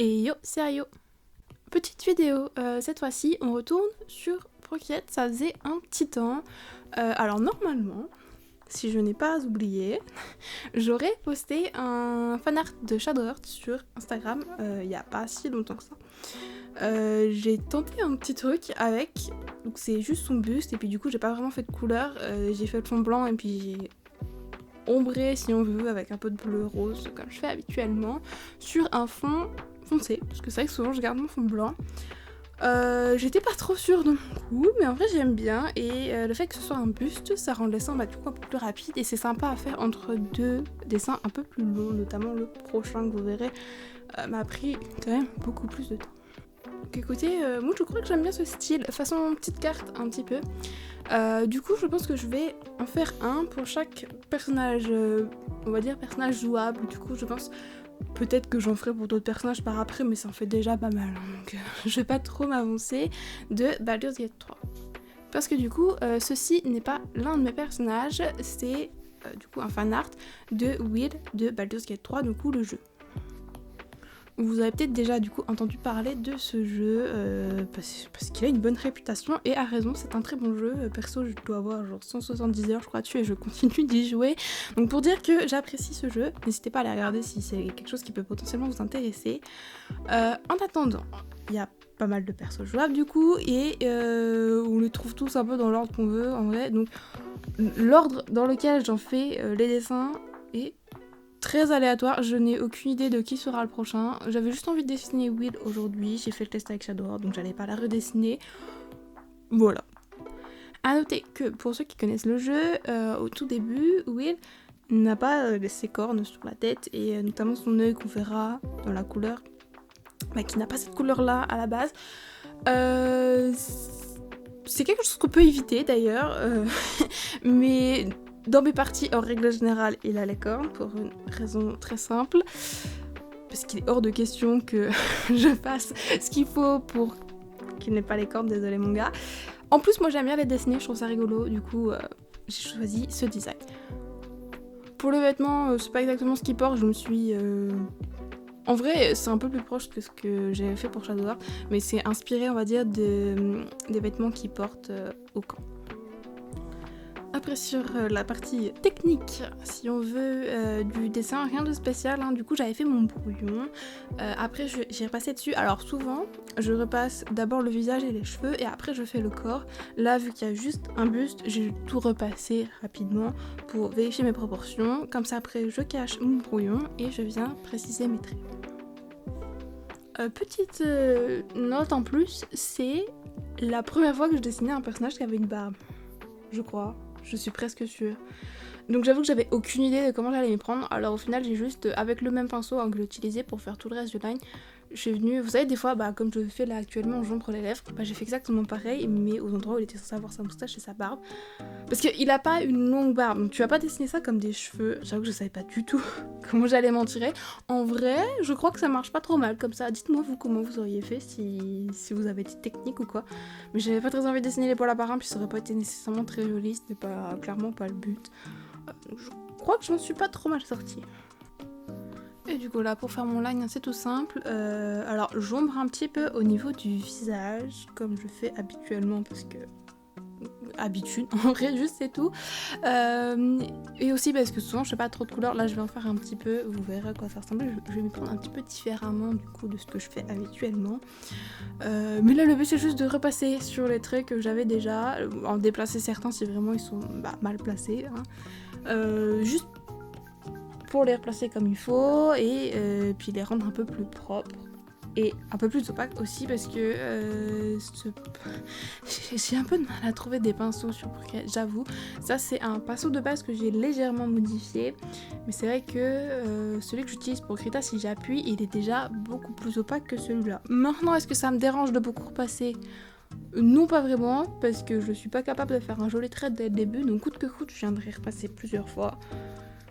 Et yo, c'est Ayo. Petite vidéo, cette fois-ci on retourne sur Procreate, ça faisait un petit temps. Alors normalement, si je n'ai pas oublié, j'aurais posté un fanart de Shadowheart sur Instagram il n'y a pas si longtemps que ça. J'ai tenté un petit truc avec, donc c'est juste son buste et puis du coup j'ai pas vraiment fait de couleur, j'ai fait le fond blanc et puis j'ai ombré si on veut avec un peu de bleu rose comme je fais habituellement sur un fond foncé, parce que c'est vrai que souvent je garde mon fond blanc. J'étais pas trop sûre de mon coup, mais en vrai j'aime bien et le fait que ce soit un buste, ça rend le dessin du coup un peu plus rapide et c'est sympa à faire entre deux dessins un peu plus longs, notamment le prochain que vous verrez m'a pris quand même beaucoup plus de temps. Donc écoutez, moi je crois que j'aime bien ce style, façon petite carte un petit peu. Du coup je pense que je vais en faire un pour chaque personnage, on va dire personnage jouable, du coup je pense peut-être que j'en ferai pour d'autres personnages par après, mais ça en fait déjà pas mal, hein, donc je vais pas trop m'avancer, de Baldur's Gate 3. Parce que du coup, ceci n'est pas l'un de mes personnages, c'est du coup un fanart de Will de Baldur's Gate 3, du coup le jeu. Vous avez peut-être déjà du coup entendu parler de ce jeu parce qu'il a une bonne réputation et a raison, c'est un très bon jeu. Perso, je dois avoir genre 170 heures je crois dessus et je continue d'y jouer. Donc pour dire que j'apprécie ce jeu, n'hésitez pas à aller regarder si c'est quelque chose qui peut potentiellement vous intéresser. En attendant, il y a pas mal de persos jouables du coup et on les trouve tous un peu dans l'ordre qu'on veut en vrai. Donc l'ordre dans lequel j'en fais les dessins est très aléatoire, je n'ai aucune idée de qui sera le prochain. J'avais juste envie de dessiner Will aujourd'hui, j'ai fait le test avec Shadowheart donc j'allais pas la redessiner. Voilà. A noter que pour ceux qui connaissent le jeu, au tout début, Will n'a pas ses cornes sur la tête et notamment son œil qu'on verra dans la couleur, qui n'a pas cette couleur là à la base. C'est quelque chose qu'on peut éviter d'ailleurs, mais dans mes parties, en règle générale, il a les cornes pour une raison très simple. Parce qu'il est hors de question que je fasse ce qu'il faut pour qu'il n'ait pas les cornes, désolé mon gars. En plus, moi j'aime bien les dessiner, je trouve ça rigolo, du coup j'ai choisi ce design. Pour le vêtement, c'est pas exactement ce qu'il porte, je me suis... En vrai, c'est un peu plus proche que ce que j'avais fait pour Shadowheart, mais c'est inspiré, on va dire, des vêtements qu'il porte au camp. Après sur la partie technique, si on veut du dessin, rien de spécial, hein. Du coup j'avais fait mon brouillon, après j'ai repassé dessus, alors souvent je repasse d'abord le visage et les cheveux et après je fais le corps. Là vu qu'il y a juste un buste, j'ai tout repassé rapidement pour vérifier mes proportions, comme ça après je cache mon brouillon et je viens préciser mes traits. Petite note en plus, c'est la première fois que je dessinais un personnage qui avait une barbe, je crois. Je suis presque sûre. Donc j'avoue que j'avais aucune idée de comment j'allais m'y prendre. Alors au final j'ai juste, avec le même pinceau que j'ai utilisé pour faire tout le reste du line, je suis venue, vous savez des fois comme je fais là actuellement, j'ombre les lèvres, j'ai fait exactement pareil mais aux endroits où il était censé avoir sa moustache et sa barbe. Parce qu'il a pas une longue barbe, donc tu vas pas dessiner ça comme des cheveux. J'avoue que je savais pas du tout comment j'allais m'en tirer. En vrai, je crois que ça marche pas trop mal comme ça. Dites-moi vous comment vous auriez fait si vous avez des techniques ou quoi. Mais j'avais pas très envie de dessiner les poils à part un, puis ça aurait pas été nécessairement très joli, c'était clairement pas le but. Je crois que je m'en suis pas trop mal sortie. Et du coup là pour faire mon line c'est tout simple, alors j'ombre un petit peu au niveau du visage comme je fais habituellement parce que habitude en vrai juste c'est tout, et aussi parce que souvent je fais pas trop de couleurs, là je vais en faire un petit peu, vous verrez à quoi ça ressemble, je vais m'y prendre un petit peu différemment du coup de ce que je fais habituellement, mais là le but c'est juste de repasser sur les traits que j'avais déjà, en déplacer certains si vraiment ils sont mal placés, hein. Juste pour les replacer comme il faut et puis les rendre un peu plus propres et un peu plus opaques aussi parce que j'ai un peu de mal à trouver des pinceaux sur Procreate, j'avoue. Ça c'est un pinceau de base que j'ai légèrement modifié, mais c'est vrai que celui que j'utilise pour Krita, si j'appuie, il est déjà beaucoup plus opaque que celui-là. Maintenant, est-ce que ça me dérange de beaucoup repasser ? Non, pas vraiment, parce que je suis pas capable de faire un joli trait dès le début, donc coûte que coûte je viendrai repasser plusieurs fois.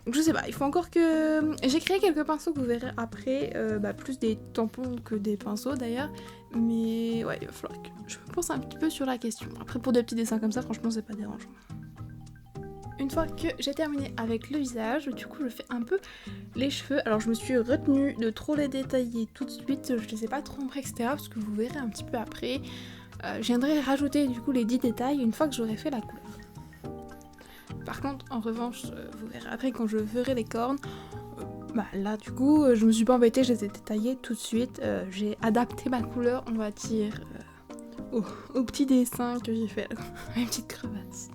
Donc je sais pas, il faut encore que... J'ai créé quelques pinceaux que vous verrez après, plus des tampons que des pinceaux d'ailleurs, mais ouais, il va falloir que je me pense un petit peu sur la question. Après pour des petits dessins comme ça, franchement c'est pas dérangeant. une fois que j'ai terminé avec le visage, du coup je fais un peu les cheveux. Alors je me suis retenue de trop les détailler tout de suite, je les ai pas trop ombrés, etc. Parce que vous verrez un petit peu après. Je viendrai rajouter du coup les 10 détails une fois que j'aurai fait la couleur. Par contre, en revanche, vous verrez après quand je ferai les cornes, là du coup je me suis pas embêtée, je les ai détaillées tout de suite. J'ai adapté ma couleur, on va dire, au petit dessin que j'ai fait, mes petites crevasses.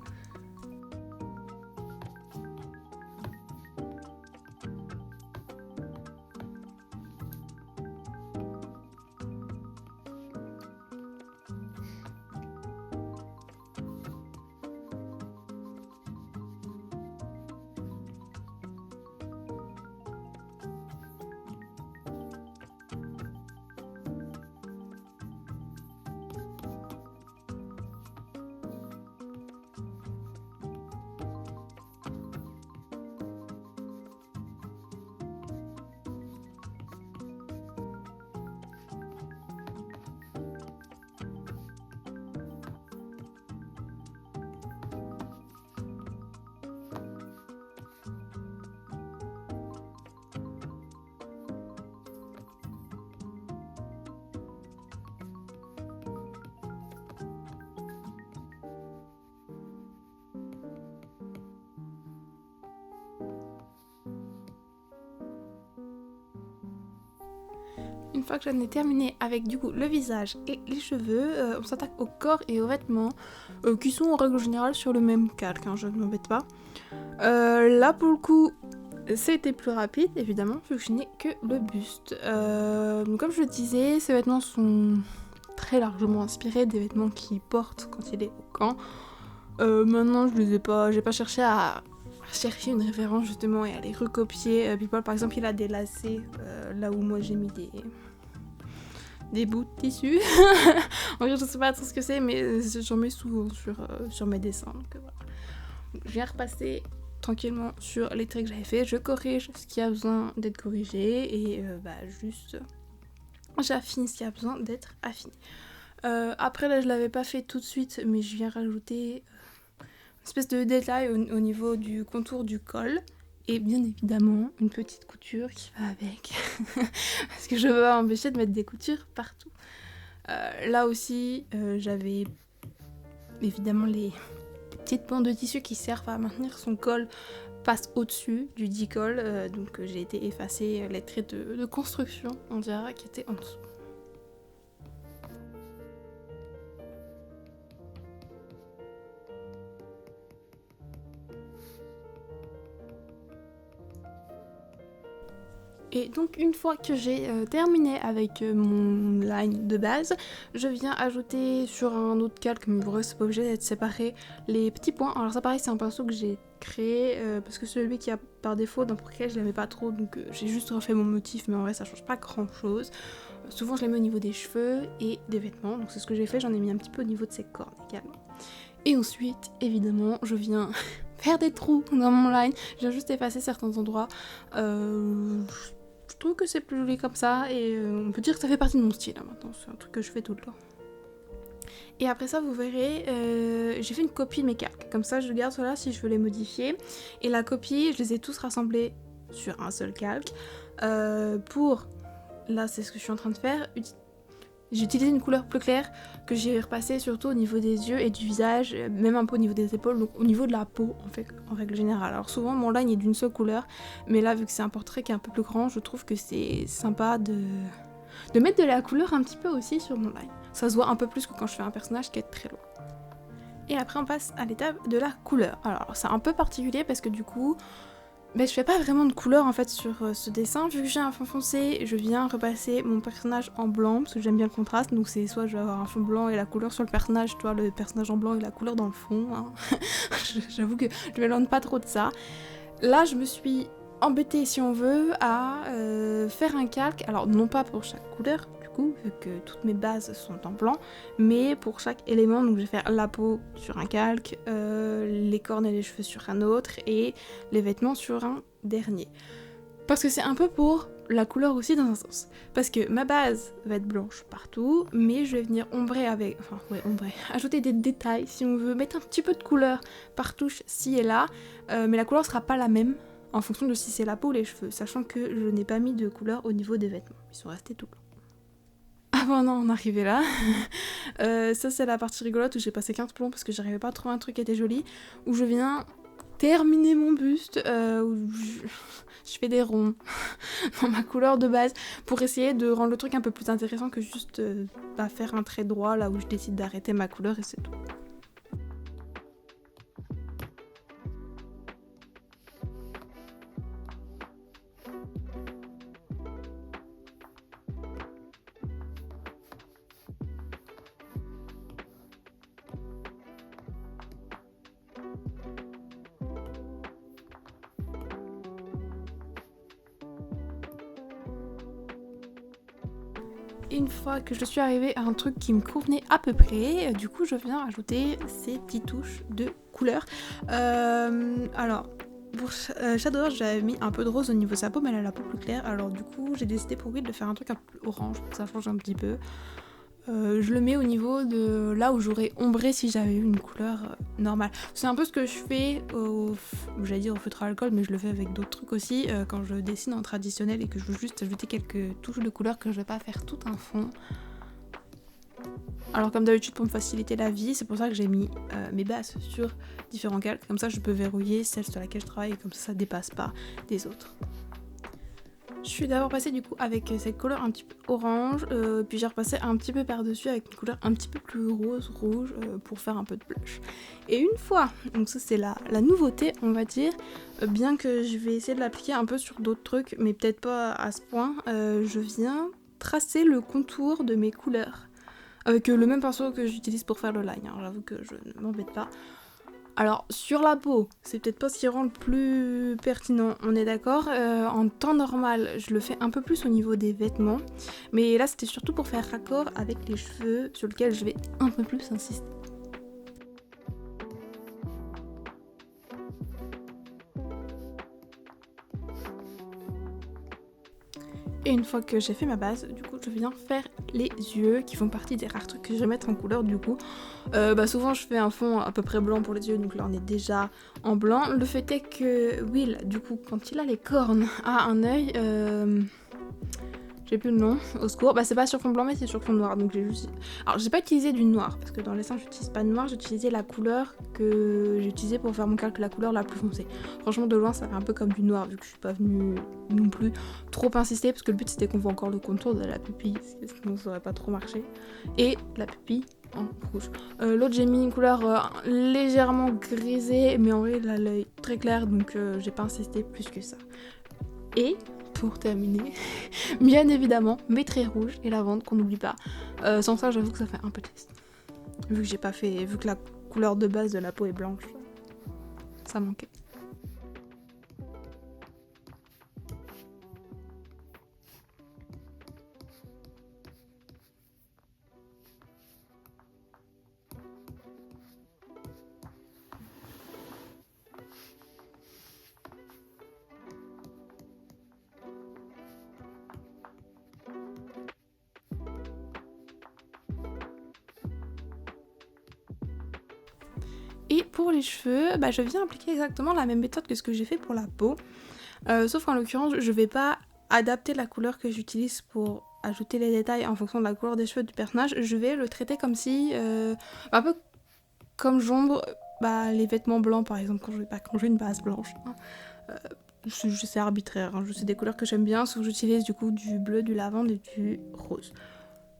Une fois que j'en ai terminé avec du coup le visage et les cheveux, on s'attaque au corps et aux vêtements qui sont en règle générale sur le même calque, je ne m'embête pas. Là pour le coup c'était plus rapide évidemment vu que je n'ai que le buste. Donc comme je le disais, ces vêtements sont très largement inspirés des vêtements qu'il porte quand il est au camp. Maintenant je les ai pas, j'ai pas cherché à chercher une référence justement et à les recopier. People par exemple il a des lacets là où moi j'ai mis des bouts de tissu. En fait je sais pas trop ce que c'est mais j'en mets souvent sur mes dessins. Donc, voilà. Donc, je viens repasser tranquillement sur les traits que j'avais fait, je corrige ce qui a besoin d'être corrigé et juste j'affine ce qui a besoin d'être affiné. Après là je l'avais pas fait tout de suite mais je viens rajouter une espèce de détail au niveau du contour du col et bien évidemment une petite couture qui va avec parce que je veux pas m'empêcher de mettre des coutures partout. Là aussi j'avais évidemment les petites bandes de tissu qui servent à maintenir son col passe au-dessus du dit col, donc j'ai été effacer les traits de construction on dirait qui étaient en dessous. Et donc une fois que j'ai terminé avec mon line de base, je viens ajouter sur un autre calque, mais vrai c'est pas obligé d'être séparé, les petits points. Alors ça pareil c'est un pinceau que j'ai créé parce que celui qui a par défaut dans Procreate je l'aimais pas trop donc j'ai juste refait mon motif mais en vrai ça change pas grand chose. Souvent je les mets au niveau des cheveux et des vêtements donc c'est ce que j'ai fait, j'en ai mis un petit peu au niveau de ses cornes également. Et ensuite évidemment je viens faire des trous dans mon line, je viens juste effacer certains endroits. Je trouve que c'est plus joli comme ça et on peut dire que ça fait partie de mon style maintenant, c'est un truc que je fais tout le temps. Et après ça vous verrez, j'ai fait une copie de mes calques, comme ça je garde cela si je veux les modifier. Et la copie, je les ai tous rassemblés sur un seul calque. Là c'est ce que je suis en train de faire, j'ai utilisé une couleur plus claire que j'ai repassée surtout au niveau des yeux et du visage, même un peu au niveau des épaules, donc au niveau de la peau en fait, en règle générale. Alors souvent mon line est d'une seule couleur, mais là vu que c'est un portrait qui est un peu plus grand, je trouve que c'est sympa de mettre de la couleur un petit peu aussi sur mon line. Ça se voit un peu plus que quand je fais un personnage qui est très loin. Et après on passe à l'étape de la couleur. Alors c'est un peu particulier parce que du coup, je fais pas vraiment de couleur en fait sur ce dessin, vu que j'ai un fond foncé, je viens repasser mon personnage en blanc parce que j'aime bien le contraste, donc c'est soit je vais avoir un fond blanc et la couleur sur le personnage, toi le personnage en blanc et la couleur dans le fond, hein. J'avoue que je m'éloigne pas trop de ça. Là je me suis embêtée si on veut à faire un calque, alors non pas pour chaque couleur du coup, vu que toutes mes bases sont en blanc, mais pour chaque élément, donc je vais faire la peau sur un calque, les cornes et les cheveux sur un autre, et les vêtements sur un dernier. Parce que c'est un peu pour la couleur aussi dans un sens. Parce que ma base va être blanche partout, mais je vais venir ombrer avec... Enfin, ouais, ombrer. Ajouter des détails, si on veut, mettre un petit peu de couleur par touche, ci et là. Mais la couleur sera pas la même en fonction de si c'est la peau ou les cheveux, sachant que je n'ai pas mis de couleur au niveau des vêtements. Ils sont restés tout blancs. Avant d'en arriver là, ça c'est la partie rigolote où j'ai passé 15 plombs parce que j'arrivais pas à trouver un truc qui était joli, où je viens terminer mon buste, où je fais des ronds dans ma couleur de base pour essayer de rendre le truc un peu plus intéressant que juste faire un trait droit là où je décide d'arrêter ma couleur et c'est tout. Une fois que je suis arrivée à un truc qui me convenait à peu près, du coup je viens ajouter ces petites touches de couleur. Alors, pour Shadowheart, j'avais mis un peu de rose au niveau de sa peau, mais elle a la peau plus claire, alors du coup j'ai décidé pour Will de faire un truc un peu plus orange, pour que ça change un petit peu. Je le mets au niveau de là où j'aurais ombré si j'avais eu une couleur normale. C'est un peu ce que je fais j'allais dire au feutre à alcool, mais je le fais avec d'autres trucs aussi quand je dessine en traditionnel et que je veux juste ajouter quelques touches de couleur, que je vais pas faire tout un fond. Alors comme d'habitude pour me faciliter la vie, c'est pour ça que j'ai mis mes bases sur différents calques, comme ça je peux verrouiller celle sur laquelle je travaille et comme ça dépasse pas des autres. Je suis d'abord passée du coup avec cette couleur un petit peu orange, puis j'ai repassé un petit peu par-dessus avec une couleur un petit peu plus rouge pour faire un peu de blush. Et une fois, donc ça c'est la nouveauté on va dire, bien que je vais essayer de l'appliquer un peu sur d'autres trucs, mais peut-être pas à ce point, je viens tracer le contour de mes couleurs. Avec le même pinceau que j'utilise pour faire le line, hein. J'avoue que je ne m'embête pas. Alors, sur la peau, c'est peut-être pas ce qui rend le plus pertinent, on est d'accord. En temps normal, je le fais un peu plus au niveau des vêtements. Mais là, c'était surtout pour faire raccord avec les cheveux, sur lesquels je vais un peu plus insister. Et une fois que j'ai fait ma base, du coup je viens faire les yeux qui font partie des rares trucs que je vais mettre en couleur du coup. Souvent je fais un fond à peu près blanc pour les yeux, donc là on est déjà en blanc. Le fait est que Will, du coup, quand il a les cornes, a un œil... J'ai plus le nom, au secours. C'est pas sur fond blanc mais c'est sur fond noir, donc j'ai juste... Alors j'ai pas utilisé du noir, parce que dans les dessins j'utilise pas de noir, j'ai utilisé la couleur que j'ai utilisée pour faire mon calque, la couleur la plus foncée. Franchement de loin ça fait un peu comme du noir, vu que je suis pas venue non plus trop insister, parce que le but c'était qu'on voit encore le contour de la pupille, sinon ça aurait pas trop marché. Et la pupille en rouge. L'autre j'ai mis une couleur légèrement grisée, mais en vrai il a l'œil très clair, donc j'ai pas insisté plus que ça. Et... pour terminer, bien évidemment, mes traits rouges et lavande qu'on n'oublie pas. Sans ça, j'avoue que ça fait un peu triste. Vu que la couleur de base de la peau est blanche, ça manquait. Et pour les cheveux, je viens appliquer exactement la même méthode que ce que j'ai fait pour la peau. Sauf qu'en l'occurrence, je vais pas adapter la couleur que j'utilise pour ajouter les détails en fonction de la couleur des cheveux du personnage. Je vais le traiter comme si... un peu comme j'ombre les vêtements blancs par exemple quand j'ai une base blanche. C'est arbitraire, hein. Je sais des couleurs que j'aime bien, sauf que j'utilise du coup du bleu, du lavande et du rose.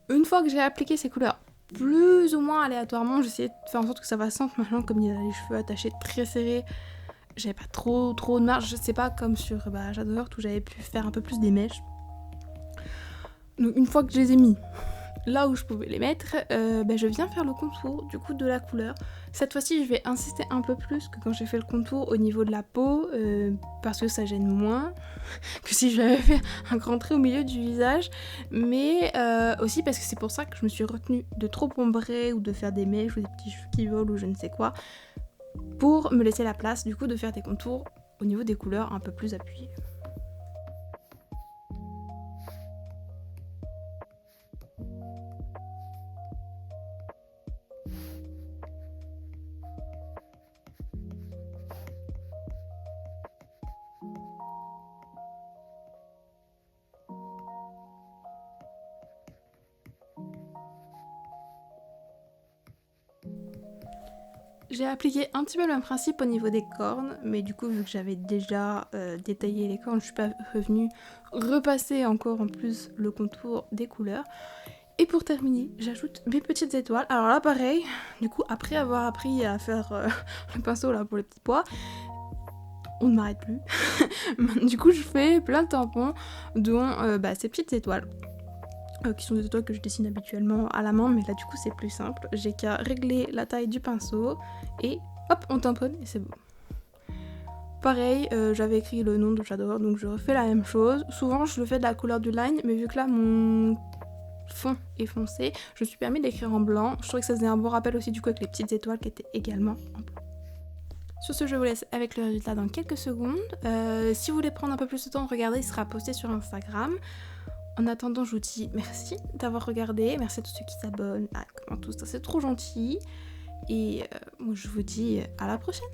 Une fois que j'ai appliqué ces couleurs plus ou moins aléatoirement, j'essayais de faire en sorte que ça fasse simple. Maintenant, comme il a les cheveux attachés très serrés, j'avais pas trop de marge. Je sais pas comme sur Shadowheart où j'avais pu faire un peu plus des mèches. Donc une fois que je les ai mis là où je pouvais les mettre, je viens faire le contour du coup de la couleur. Cette fois-ci je vais insister un peu plus que quand j'ai fait le contour au niveau de la peau, parce que ça gêne moins que si j'avais fait un grand trait au milieu du visage, mais aussi parce que c'est pour ça que je me suis retenue de trop ombrer ou de faire des mèches ou des petits cheveux qui volent ou je ne sais quoi, pour me laisser la place du coup de faire des contours au niveau des couleurs un peu plus appuyées. J'ai appliqué un petit peu le même principe au niveau des cornes, mais du coup vu que j'avais déjà détaillé les cornes, je suis pas revenue repasser encore en plus le contour des couleurs. Et pour terminer, j'ajoute mes petites étoiles. Alors là pareil, du coup après avoir appris à faire le pinceau là pour les petits pois, on ne m'arrête plus. Du coup je fais plein de tampons dont ces petites étoiles. Qui sont des étoiles que je dessine habituellement à la main, mais là du coup c'est plus simple. J'ai qu'à régler la taille du pinceau et hop, on tamponne et c'est bon. Pareil, j'avais écrit le nom de j'adore, donc je refais la même chose. Souvent je le fais de la couleur du line, mais vu que là mon fond est foncé, je me suis permis d'écrire en blanc. Je trouvais que ça faisait un bon rappel aussi du coup avec les petites étoiles qui étaient également en blanc. Sur ce, je vous laisse avec le résultat dans quelques secondes. Si vous voulez prendre un peu plus de temps de regarder, il sera posté sur Instagram. En attendant, je vous dis merci d'avoir regardé, merci à tous ceux qui s'abonnent, commentent tout ça, c'est trop gentil. Et moi je vous dis à la prochaine.